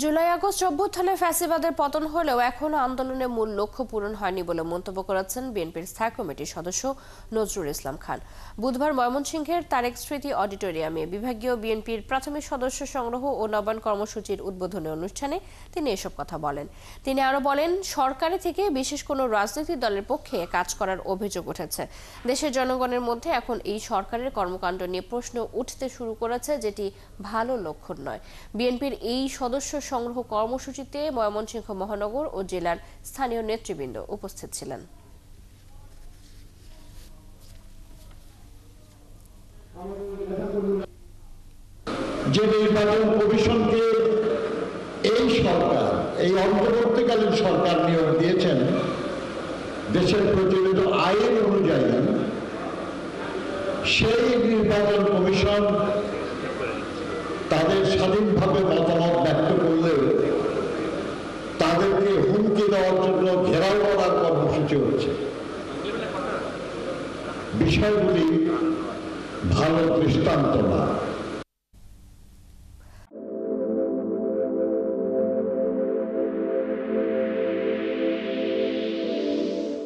July August অভ্যুত্থানে ফ্যাসিবাদের পতন হলেও এখনো আন্দোলনের মূল লক্ষ্য পূরণ হয়নি বলে মন্তব্য করেছেন বিএনপির স্থায়ী কমিটির সদস্য নজরুল ইসলাম খান। বুধবার ময়মনসিংহের তারেক স্মৃতি অডিটোরিয়ামে বিভাগীয় বিএনপির প্রাথমিক সদস্য সংগ্রহ ও নবায়ন কর্মসূচির উদ্বোধনী অনুষ্ঠানে তিনি এসব কথা বলেন। তিনি আরো বলেন, সরকারি থেকে বিশেষ কোনো রাজনৈতিক দলের পক্ষে কাজ করার অভিযোগ উঠেছে। দেশের জনগণের মধ্যে এখন এই সরকারের কর্মকাণ্ড নিয়ে প্রশ্ন উঠতে শুরু করেছে, যেটি ভালো লক্ষণ নয়। বিএনপির এই সদস্য সংগ্রহ কর্মসূচিতে ময়মনসিংহ মহানগর ও জেলার স্থানীয় নেতৃবৃন্দ উপস্থিত ছিলেন। যে নির্বাচন কমিশনকে এই সরকার, এই অন্তর্বর্তীকালীন সরকার নিয়োগ দিয়েছেন, দেশের প্রচলিত আইন অনুযায়ী সেই নির্বাচন কমিশন তাদের স্বাধীনভাবে মতামত ব্যক্ত করলেও তাদেরকে হুমকি দেওয়ার জন্য ঘেরাও করার কর্মসূচি হচ্ছে। বিষয়গুলি ভালো দৃষ্টান্ত না।